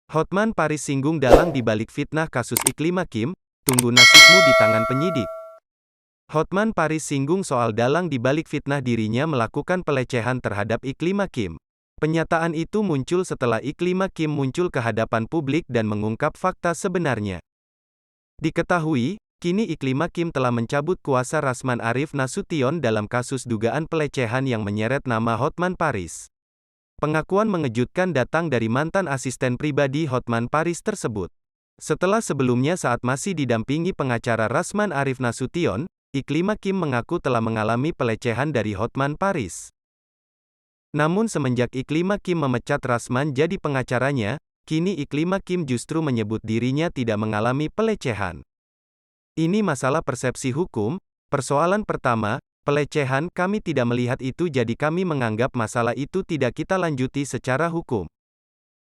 Hotman Paris singgung dalang di balik fitnah kasus Iklim Hakim, tunggu nasibmu di tangan penyidik. Hotman Paris singgung soal dalang di balik fitnah dirinya melakukan pelecehan terhadap Iklim Hakim. Pernyataan itu muncul setelah Iklim Hakim muncul ke hadapan publik dan mengungkap fakta sebenarnya. Diketahui, kini Iklim Hakim telah mencabut kuasa Rasman Arif Nasution dalam kasus dugaan pelecehan yang menyeret nama Hotman Paris. Pengakuan mengejutkan datang dari mantan asisten pribadi Hotman Paris tersebut. Setelah sebelumnya saat masih didampingi pengacara Rasman Arif Nasution, Iklim Hakim mengaku telah mengalami pelecehan dari Hotman Paris. Namun semenjak Iklim Hakim memecat Rasman jadi pengacaranya, kini Iklim Hakim justru menyebut dirinya tidak mengalami pelecehan. Ini masalah persepsi hukum. Persoalan pertama, pelecehan, kami tidak melihat itu jadi kami menganggap masalah itu tidak kita lanjuti secara hukum.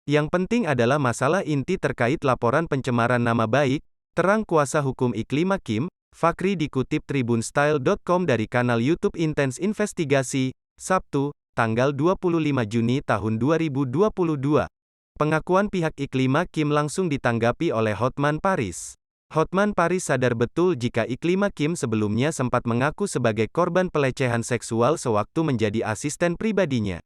Yang penting adalah masalah inti terkait laporan pencemaran nama baik, terang kuasa hukum Iklim Hakim, Fakri dikutip tribunstyle.com dari kanal YouTube Intens Investigasi, Sabtu, tanggal 25 Juni tahun 2022. Pengakuan pihak Iklim Hakim langsung ditanggapi oleh Hotman Paris. Hotman Paris sadar betul jika Iklim Hakim sebelumnya sempat mengaku sebagai korban pelecehan seksual sewaktu menjadi asisten pribadinya.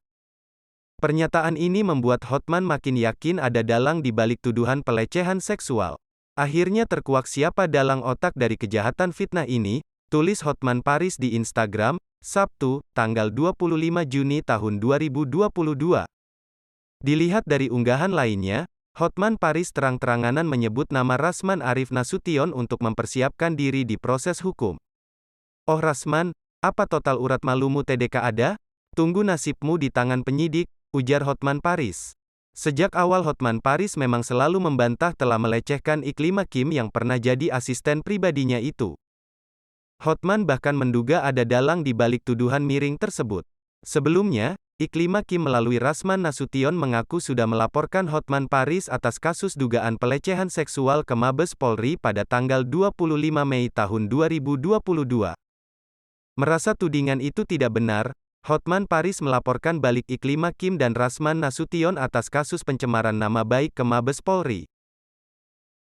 Pernyataan ini membuat Hotman makin yakin ada dalang di balik tuduhan pelecehan seksual. Akhirnya terkuak siapa dalang otak dari kejahatan fitnah ini, tulis Hotman Paris di Instagram, Sabtu, tanggal 25 Juni tahun 2022. Dilihat dari unggahan lainnya, Hotman Paris terang-terangan menyebut nama Rasman Arif Nasution untuk mempersiapkan diri di proses hukum. Oh Rasman, apa total urat malumu TDK ada? Tunggu nasibmu di tangan penyidik, ujar Hotman Paris. Sejak awal Hotman Paris memang selalu membantah telah melecehkan Iklim Hakim yang pernah jadi asisten pribadinya itu. Hotman bahkan menduga ada dalang di balik tuduhan miring tersebut. Sebelumnya, Iklim Hakim melalui Rasman Nasution mengaku sudah melaporkan Hotman Paris atas kasus dugaan pelecehan seksual ke Mabes Polri pada tanggal 25 Mei tahun 2022. Merasa tudingan itu tidak benar, Hotman Paris melaporkan balik Iklim Hakim dan Rasman Nasution atas kasus pencemaran nama baik ke Mabes Polri.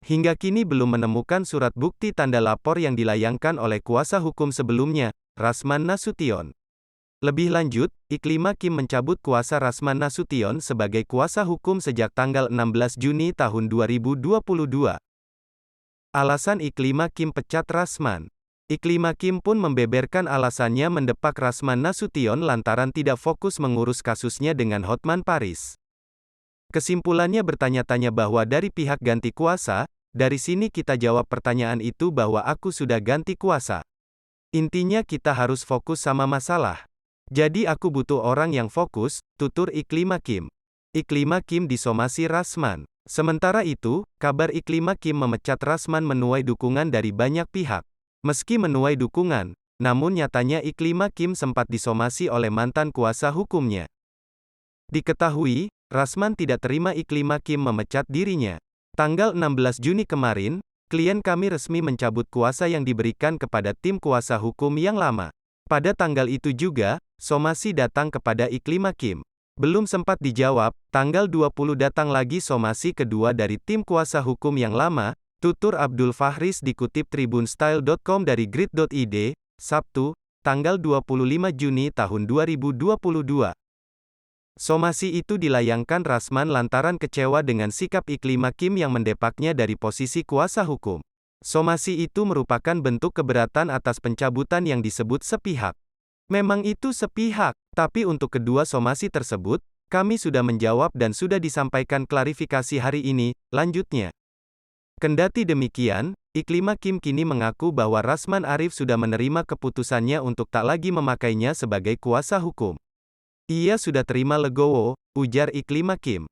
Hingga kini belum menemukan surat bukti tanda lapor yang dilayangkan oleh kuasa hukum sebelumnya, Rasman Nasution. Lebih lanjut, Iklim Hakim mencabut kuasa Rasman Nasution sebagai kuasa hukum sejak tanggal 16 Juni tahun 2022. Alasan Iklim Hakim pecat Rasman. Iklim Hakim pun membeberkan alasannya mendepak Rasman Nasution lantaran tidak fokus mengurus kasusnya dengan Hotman Paris. Kesimpulannya bertanya-tanya bahwa dari pihak ganti kuasa, dari sini kita jawab pertanyaan itu bahwa aku sudah ganti kuasa. Intinya kita harus fokus sama masalah. Jadi aku butuh orang yang fokus, tutur Iklim Hakim. Iklim Hakim disomasi Rasman. Sementara itu, kabar Iklim Hakim memecat Rasman menuai dukungan dari banyak pihak. Meski menuai dukungan, namun nyatanya Iklim Hakim sempat disomasi oleh mantan kuasa hukumnya. Diketahui, Rasman tidak terima Iklim Hakim memecat dirinya. Tanggal 16 Juni kemarin, klien kami resmi mencabut kuasa yang diberikan kepada tim kuasa hukum yang lama. Pada tanggal itu juga, somasi datang kepada Iklim Hakim. Belum sempat dijawab, tanggal 20 datang lagi somasi kedua dari tim kuasa hukum yang lama, tutur Abdul Fahris dikutip tribunstyle.com dari grid.id, Sabtu, tanggal 25 Juni tahun 2022. Somasi itu dilayangkan Rasman lantaran kecewa dengan sikap Iklim Hakim yang mendepaknya dari posisi kuasa hukum. Somasi itu merupakan bentuk keberatan atas pencabutan yang disebut sepihak. Memang itu sepihak, tapi untuk kedua somasi tersebut, kami sudah menjawab dan sudah disampaikan klarifikasi hari ini, lanjutnya. Kendati demikian, Iklim Hakim kini mengaku bahwa Rasman Arif sudah menerima keputusannya untuk tak lagi memakainya sebagai kuasa hukum. Ia sudah terima legowo, ujar Iklim Hakim.